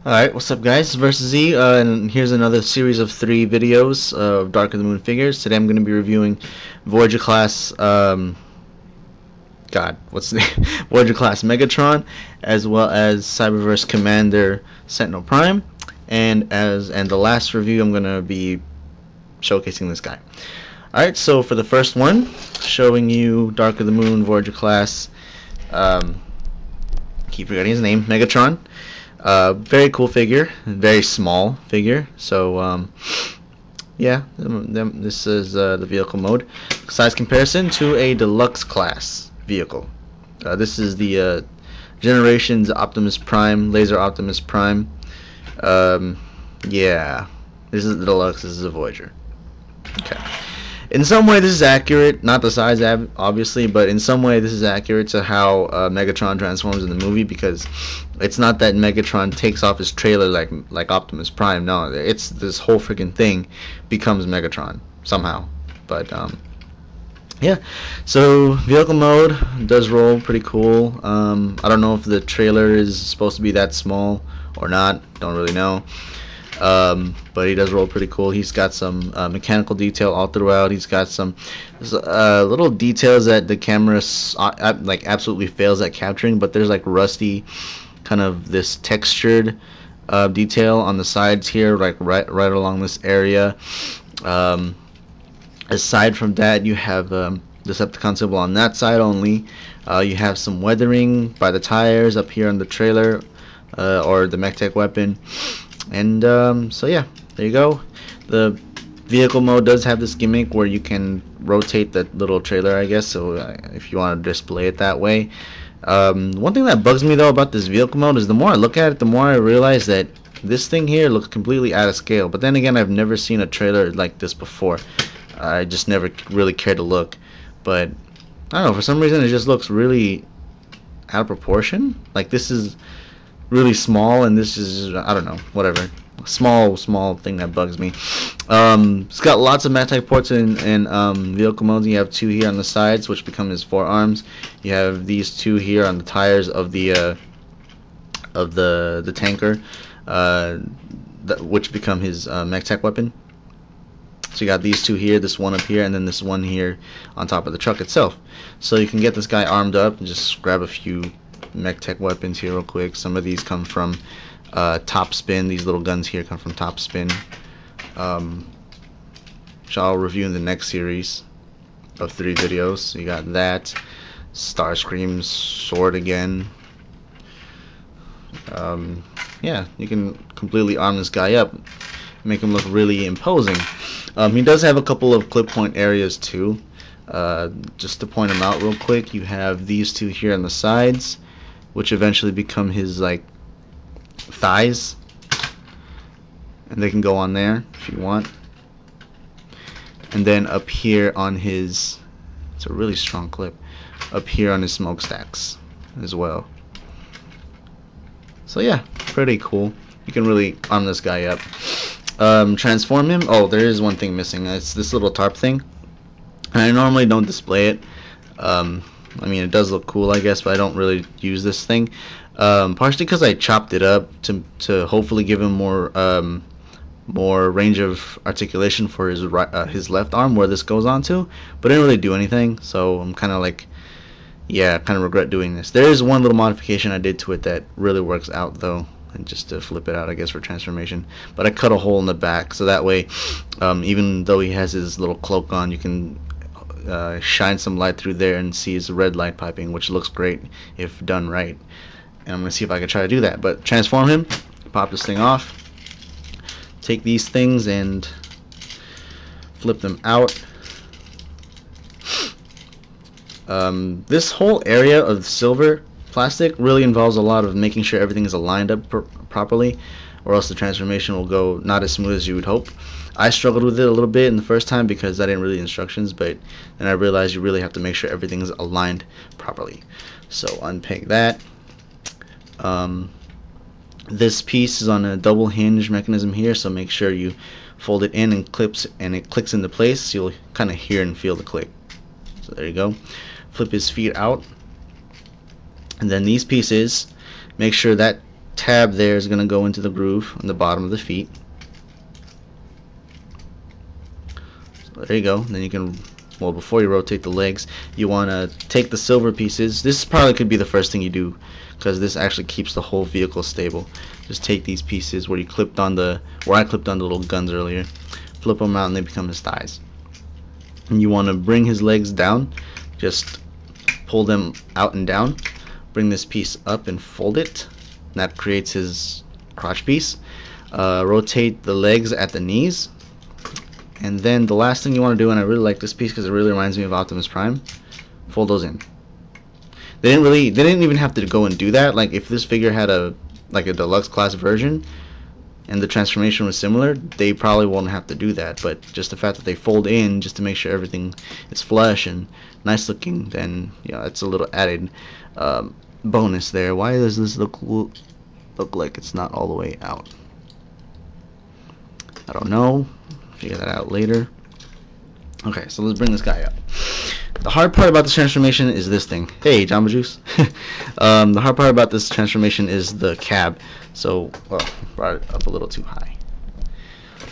Alright, what's up guys? Versus Z, and here's another series of 3 videos of Dark of the Moon figures. Today I'm going to be reviewing Voyager class, what's the name? Voyager class Megatron, as well as Cyberverse Commander Sentinel Prime, and the last review I'm going to be showcasing this guy. Alright, so for the first one, showing you Dark of the Moon Voyager class, keep forgetting his name, Megatron. Very cool figure, very small figure. So yeah, this is the vehicle mode. Size comparison to a deluxe class vehicle. This is the Generations Optimus Prime, Laser Optimus Prime. Yeah, this is the deluxe. This is a Voyager. Okay. In some way this is accurate, not the size obviously, but in some way this is accurate to how Megatron transforms in the movie, because it's not that Megatron takes off his trailer like Optimus Prime. No, it's this whole freaking thing becomes Megatron somehow. But yeah, so vehicle mode does roll pretty cool. I don't know if the trailer is supposed to be that small or not, don't really know. But he does roll pretty cool. He's got some mechanical detail all throughout. He's got some little details that the camera like absolutely fails at capturing, but there's like rusty kind of this textured detail on the sides here, like right along this area. Aside from that, you have the Decepticon symbol on that side only. You have some weathering by the tires up here on the trailer, or the MechTech weapon. And so yeah, there you go. The vehicle mode does have this gimmick where you can rotate that little trailer, I guess, so if you want to display it that way. One thing that bugs me though about this vehicle mode is the more I look at it, the more I realize that this thing here looks completely out of scale. But then again, I've never seen a trailer like this before. I just never really cared to look. But I don't know, for some reason it just looks really out of proportion. Like this is really small, and this is, I don't know, whatever, small thing that bugs me. It's got lots of MechTech ports in vehicle modes. You have 2 here on the sides, which become his forearms. You have these 2 here on the tires of the tanker, which become his MechTech weapon. So you got these 2 here, this one up here, and then this one here on top of the truck itself. So you can get this guy armed up and just grab a few MechTech weapons here real quick. Some of these come from Top Spin. These little guns here come from Top Spin, which I'll review in the next series of 3 videos. So you got that Starscream's sword again. Yeah, you can completely arm this guy up, make him look really imposing. He does have a couple of clip point areas too. Just to point them out real quick, you have these 2 here on the sides, which eventually become his like thighs, and they can go on there if you want. And then up here on his, it's a really strong clip, up here on his smokestacks as well. So yeah, pretty cool. You can really arm this guy up. Transform him. Oh, there is one thing missing. It's this little tarp thing, and I normally don't display it. I mean, it does look cool, I guess, but I don't really use this thing. Partially because I chopped it up to hopefully give him more range of articulation for his left arm, where this goes on to, but I didn't really do anything. So I'm kind of like, yeah, I kind of regret doing this. There is one little modification I did to it that really works out though, and just to flip it out, I guess, for transformation. But I cut a hole in the back, so that way, even though he has his little cloak on, you can shine some light through there and see his red light piping, which looks great if done right. And I'm gonna see if I can try to do that. But transform him, pop this thing off, take these things and flip them out. This whole area of silver plastic really involves a lot of making sure everything is aligned up properly, or else the transformation will go not as smooth as you would hope. I struggled with it a little bit in the first time because I didn't read the instructions, but then I realized you really have to make sure everything's aligned properly. So unpeg that. This piece is on a double hinge mechanism here, so make sure you fold it in and it clicks into place, so you'll kind of hear and feel the click. So there you go. Flip his feet out, and then these pieces, make sure that tab there is going to go into the groove on the bottom of the feet. So there you go. Then you can, well, before you rotate the legs, you want to take the silver pieces. This probably could be the first thing you do, because this actually keeps the whole vehicle stable. Just take these pieces where you clipped on the, where I clipped on the little guns earlier, flip them out and they become his thighs. And you want to bring his legs down, just pull them out and down, bring this piece up and fold it. That creates his crotch piece. Rotate the legs at the knees, and then the last thing you want to do, and I really like this piece because it really reminds me of Optimus Prime, fold those in. They didn't even have to go and do that. Like if this figure had a deluxe class version and the transformation was similar, they probably won't have to do that. But just the fact that they fold in just to make sure everything is flush and nice looking, then yeah, it's a little added bonus there. Why does this look like it's not all the way out? I don't know. Figure that out later. Okay, so let's bring this guy up. The hard part about this transformation is this thing. Hey, Jamba Juice. The hard part about this transformation is the cab. So, well, brought it up a little too high.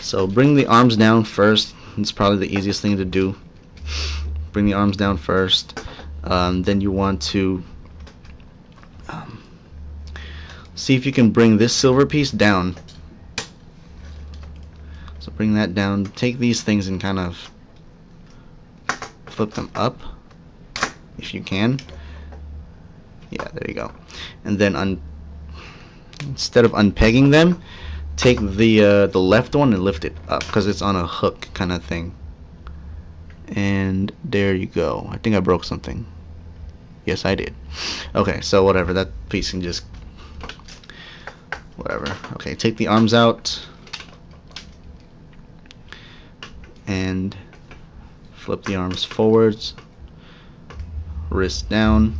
So bring the arms down first. It's probably the easiest thing to do. Bring the arms down first. Then you want to see if you can bring this silver piece down. So bring that down. Take these things and kind of flip them up if you can. Yeah, there you go. And then instead of unpegging them, take the left one and lift it up because it's on a hook kind of thing. And there you go. I think I broke something. Yes, I did. Okay, so whatever. That piece can just whatever. Okay, take the arms out and flip the arms forwards, wrist down.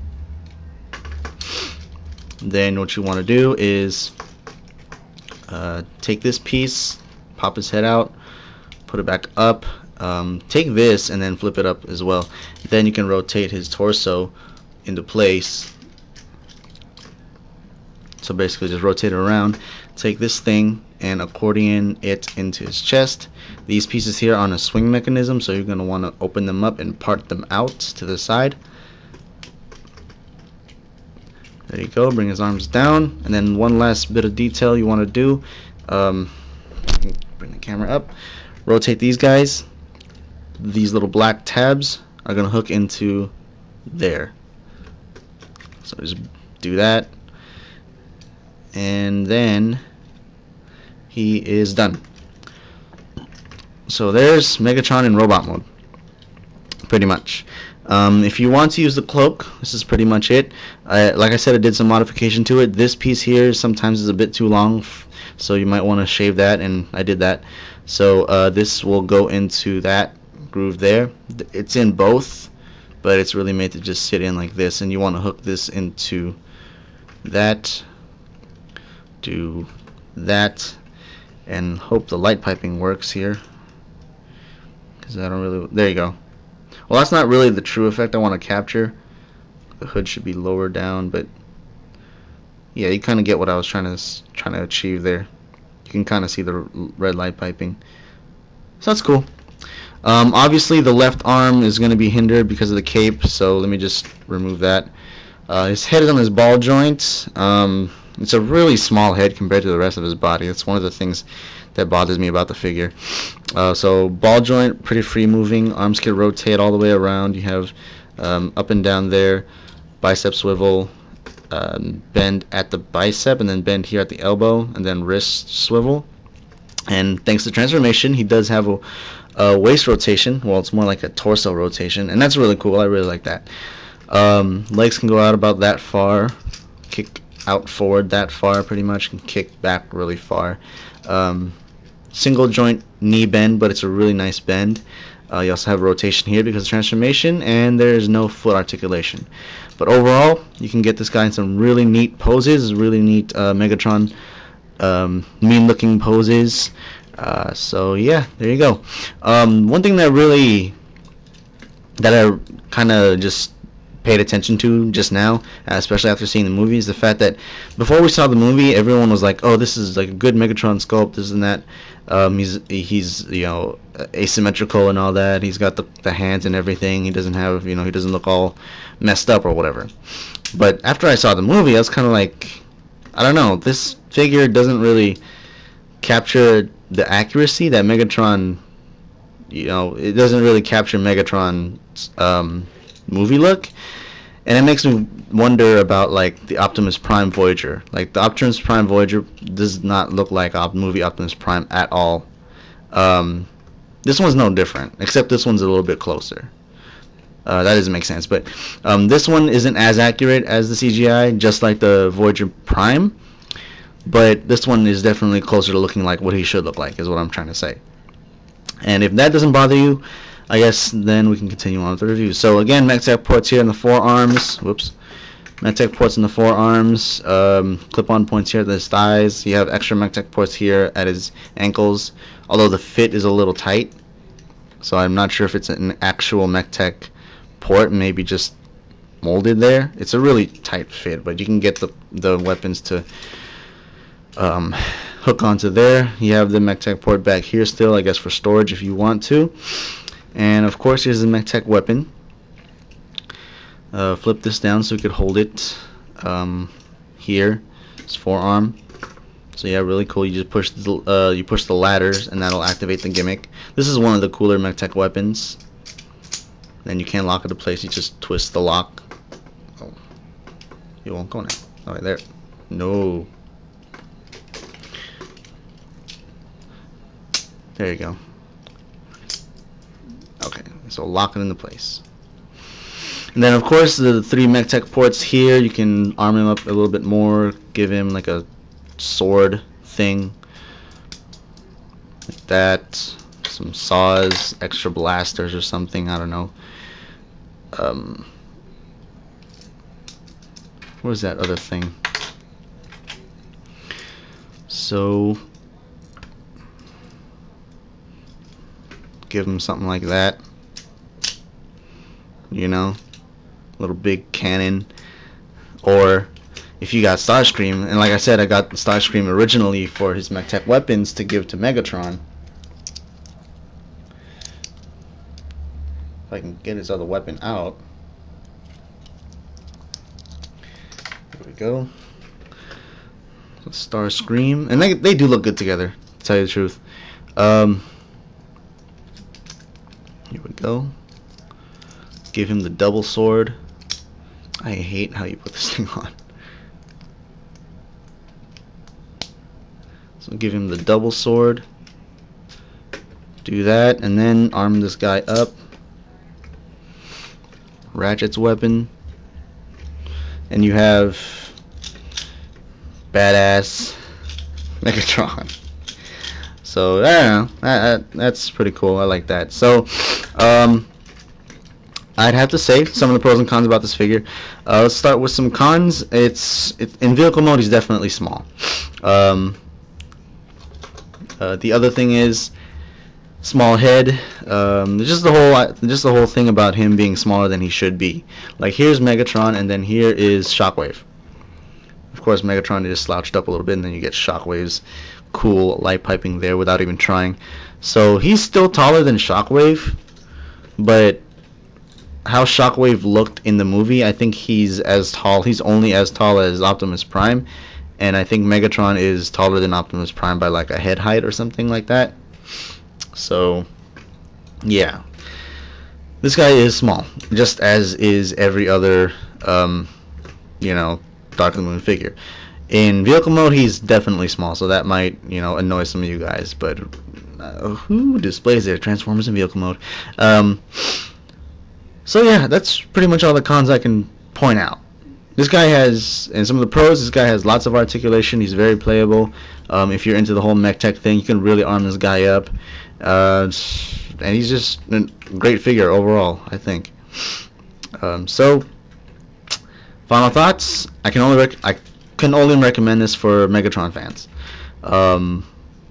Then what you want to do is take this piece, pop his head out, put it back up, take this and then flip it up as well. Then you can rotate his torso into place. So basically just rotate it around, take this thing and accordion it into his chest. These pieces here are on a swing mechanism, so you're going to want to open them up and part them out to the side. There you go. Bring his arms down, and then one last bit of detail you want to do, bring the camera up, rotate these guys. These little black tabs are going to hook into there, so just do that, and then he is done. So there's Megatron in robot mode, pretty much. If you want to use the cloak, this is pretty much it. Like I said, I did some modification to it. This piece here sometimes is a bit too long, so you might want to shave that, and I did that. So this will go into that groove there. It's in both, but it's really made to just sit in like this, and you want to hook this into that, do that, and hope the light piping works here, because I don't really, there you go. Well, that's not really the true effect I want to capture. The hood should be lower down, but yeah, you kind of get what I was trying to achieve there. You can kind of see the red light piping, so that's cool. Obviously the left arm is going to be hindered because of the cape, so let me just remove that. His head is on his ball joint. It's a really small head compared to the rest of his body. It's one of the things that bothers me about the figure. So ball joint, pretty free moving. Arms can rotate all the way around. You have up and down there, bicep swivel, bend at the bicep, and then bend here at the elbow, and then wrist swivel. And thanks to transformation, he does have a waist rotation. Well, it's more like a torso rotation, and that's really cool. I really like that. Legs can go out about that far, kick out forward that far pretty much, and kick back really far. Single joint knee bend, but it's a really nice bend. You also have rotation here because of transformation, and there's no foot articulation. But overall, you can get this guy in some really neat poses, really neat Megatron mean looking poses. So yeah, there you go. One thing that I kind of just paid attention to just now, especially after seeing the movie, is the fact that before we saw the movie, everyone was like, "Oh, this is like a good Megatron sculpt, this and that." He's you know, asymmetrical and all that. He's got the hands and everything. He doesn't have, you know, he doesn't look all messed up or whatever. But after I saw the movie, I was kind of like, I don't know, this figure doesn't really capture the accuracy that Megatron, you know, it doesn't really capture Megatron's movie look. And it makes me wonder about like the Optimus Prime Voyager. Like the Optimus Prime Voyager does not look like movie Optimus Prime at all. This one's no different, except this one's a little bit closer. That doesn't make sense, but this one isn't as accurate as the CGI, just like the Voyager Prime. But this one is definitely closer to looking like what he should look like, is what I'm trying to say. And if that doesn't bother you, I guess then we can continue on with the review. So again, MechTech ports here in the forearms. Whoops. MechTech ports in the forearms. Clip-on points here at his thighs. You have extra MechTech ports here at his ankles. Although the fit is a little tight, so I'm not sure if it's an actual MechTech port, maybe just molded there. It's a really tight fit, but you can get the weapons to hook onto there. You have the MechTech port back here still, I guess, for storage if you want to. And of course, here's the MechTech weapon. Flip this down so we could hold it here. It's forearm. So yeah, really cool. You just push the ladders, and that'll activate the gimmick. This is one of the cooler MechTech weapons. Then you can't lock it in place. You just twist the lock. Oh, you won't go now. All right, there. No. There you go. Okay, so lock it into place. And then of course the 3 MechTech ports here, you can arm him up a little bit more, give him like a sword thing like that, some saws, extra blasters or something, I don't know. What is that other thing? So give him something like that, you know, little big cannon. Or if you got Starscream, and like I said, I got Starscream originally for his MechTech weapons to give to Megatron. If I can get his other weapon out. There we go. Starscream, and they do look good together, to tell you the truth. Here we go. Give him the double sword. I hate how you put this thing on. So give him the double sword. Do that, and then arm this guy up. Ratchet's weapon. And you have badass Megatron. So I don't know, that's pretty cool. I like that. So I'd have to say some of the pros and cons about this figure. Let's start with some cons. It's in vehicle mode, he's definitely small. The other thing is small head. Just the whole thing about him being smaller than he should be. Like here's Megatron, and then here is Shockwave. Of course, Megatron is slouched up a little bit, and then you get Shockwave's cool light piping there without even trying. So he's still taller than Shockwave, but how Shockwave looked in the movie, I think he's as tall. He's only as tall as Optimus Prime, and I think Megatron is taller than Optimus Prime by like a head height or something like that. So yeah, this guy is small, just as is every other you know, Dark of the Moon figure. In vehicle mode, he's definitely small, so that might, you know, annoy some of you guys, but who displays their Transformers in vehicle mode? So yeah, that's pretty much all the cons I can point out. This guy has, and some of the pros, this guy has lots of articulation. He's very playable. If you're into the whole MechTech thing, you can really arm this guy up. And he's just a great figure overall, I think. So, final thoughts. I can only recommend this for Megatron fans.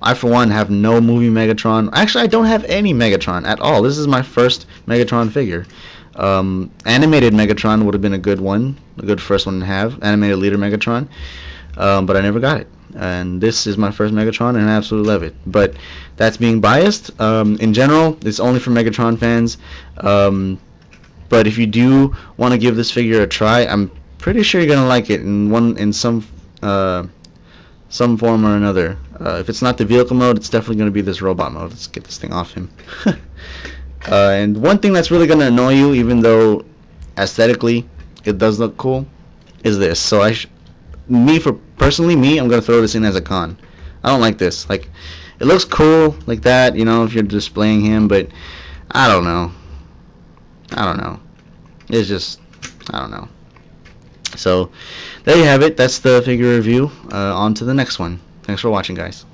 I, for one, have no movie Megatron. Actually, I don't have any Megatron at all. This is my first Megatron figure. Animated Megatron would have been a good one, a good first one to have. Animated Leader Megatron, but I never got it. And this is my first Megatron, and I absolutely love it. But that's being biased. In general, it's only for Megatron fans. But if you do want to give this figure a try, I'm pretty sure you're gonna like it in some form or another. If it's not the vehicle mode, it's definitely gonna be this robot mode. Let's get this thing off him. And one thing that's really gonna annoy you, even though aesthetically it does look cool, is this. So personally, I'm gonna throw this in as a con. I don't like this. Like, it looks cool like that, you know, if you're displaying him, but I don't know. It's just, I don't know. So there you have it. That's the figure review. On to the next one. Thanks for watching, guys.